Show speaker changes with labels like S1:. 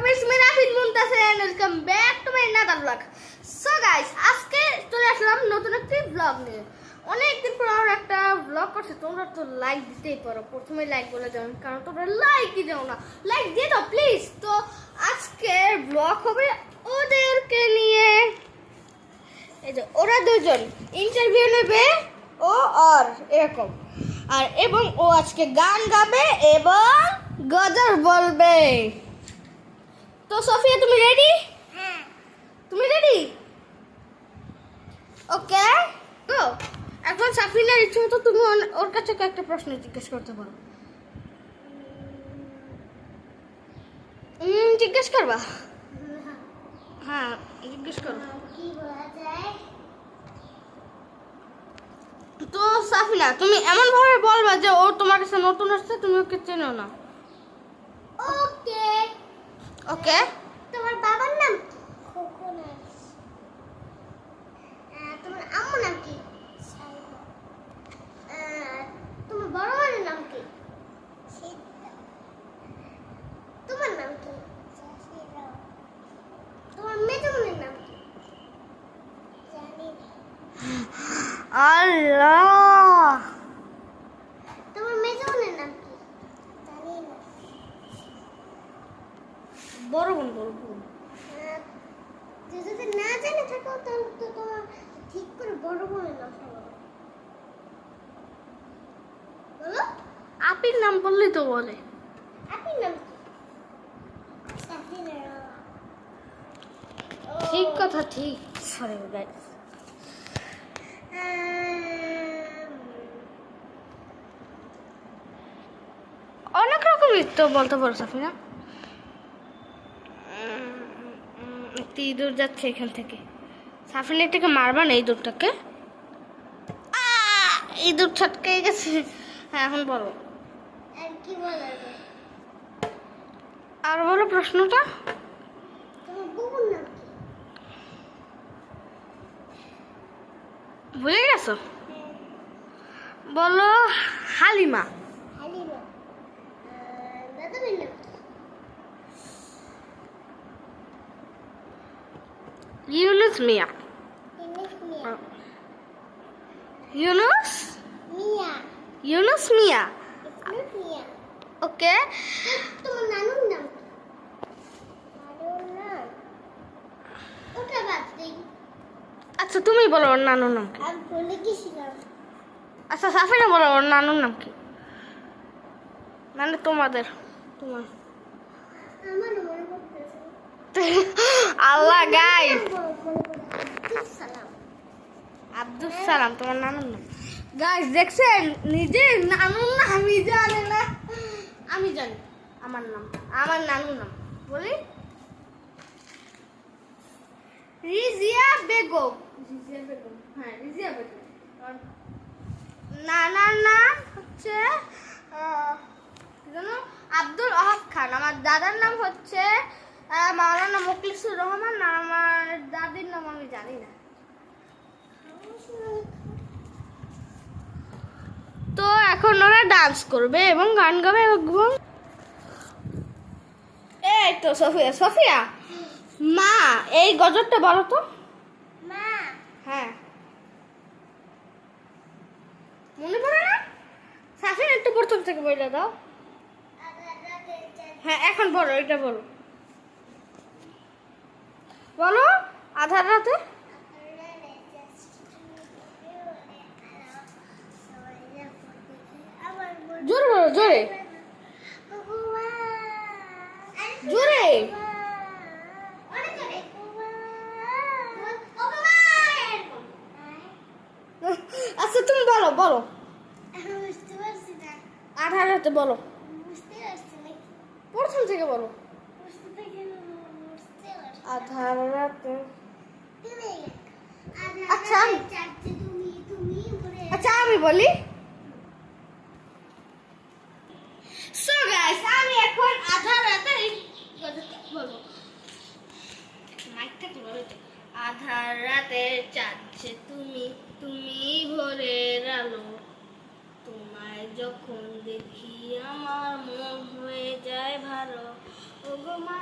S1: It's me Rafid Muntasir and welcome back to my another vlog. So guys, আজকে চলে আসলাম নতুন একটি vlog নিয়ে। অনেকদিন পর আর একটা vlog করছি। তোমরা তো লাইক দিতেই পারো। প্রথমে লাইক বলে দাও কারণ তোমরা লাইকই দাও না। লাইক দিয়ে দাও প্লিজ। তো আজকে vlog হবে ওদেরকে নিয়ে। এই যে ওরা দুজন ইন্টারভিউ নেবে ও আর এরকম। আর এবং ও আজকে গান গাবে এবং গজল বলবে। তো সোফিয়া তুমি রেডি? হ্যাঁ। তুমি রেডি? ওকে গো। এখন সাফিনার ইচ্ছে মতো তুমি ওর কাছে একটা প্রশ্ন জিজ্ঞেস করতে পারো। জিজ্ঞেস করবা? হ্যাঁ জিজ্ঞেস করো। কি বলা যায়? তো সাফিনা তুমি এমন ভাবে বলবা যে ও তোমার কাছে নতুন আসছে, তুমি ওকে চেনো না। ওকে ওকে। তোমার বাবার নাম কি? খোকনাস। তোমার আম্মুর নাম কি? সাইমা। তোমার বড় বোনের নাম কি? সিদ্ধা। তোমার নাম কি? জাসিরা। তোমার মেজো বোনের নাম কি? জানি না। আল্লাহ। তোমার মেজো বোনের নাম কি? জানি না। বড় বোন যদি না জানে থাকো তাহলে তো তোমার ঠিক করে বড় বোনের নাম বলো। আপির নাম বললেই তো বলে। আপির নাম কি? সাফিনা। ঠিক কথা ঠিক। Sorry guys. অনেক রকমই তো বলতে পারো সাফিনা। ইঁদুর যাচ্ছে এখান থেকে। সাফিনা এটাকে মারবা না ইঁদুরটাকে। ইঁদুর ছটকে গেছে। হ্যাঁ এখন বলো। আর কি বলার? আর বলো প্রশ্নটা। তোমার বুবুর নাম কি? ভুলে গেছো? বলো হালিমা। হালিমা। দাদার নাম কি? ইউনুস মিয়া। ইউনুস মিয়া। ইউনুস মিয়া। ওকে। তোমার নানুর নাম কি? নানুর নাম ওটা বাদ দেই। আচ্ছা তুমি বলো ওর নানুর নাম কি? আমি বলে গেছিলাম। আচ্ছা সাফিনা বলো ওর নানুর নাম কি? মানে তোমার আমার মনে পড়তেছে। আল্লাহ গাইস। আব্দুল সালাম তোমার নানুর নাম। গাইস দেখছেন নিজে নানুর নাম আমি জানি না। আমি জানি আমার নানুর নাম বলি রিজিয়া বেগম। হ্যাঁ রিজিয়া বেগম। নানার নাম হচ্ছে আব্দুল ওহাব খান। আমার দাদার নাম হচ্ছে মাওলানা মুখলিসুর রহমান। আর আমার দাদির নাম আমি জানি না। তো এখন ওরা ডান্স করবে এবং গান গাবে এবং এই তো সোফিয়া মা এই গজলটা বলো তো। মা। হ্যাঁ মনে পড়ে না? সাফিনা একটু প্রথম থেকে বলে দাও। হ্যাঁ এখন বলো এটা বলো। বলো আধার রাতে। জোরে বলো জোরে জোরে। আচ্ছা তুমি বলো আধার রাতে বলো। প্রথম থেকে বলো। আধার রাতে। আচ্ছা আমি বলি। সো গাইস আমি এখন আধার রাতে বলবো। মাইকটা কি বলো তো? আধার রাতে চাচ্ছে তুমি ভোরের আলো। তোমায় যখন দেখি আমার মন হয়ে যায় ভালো। ওগো মা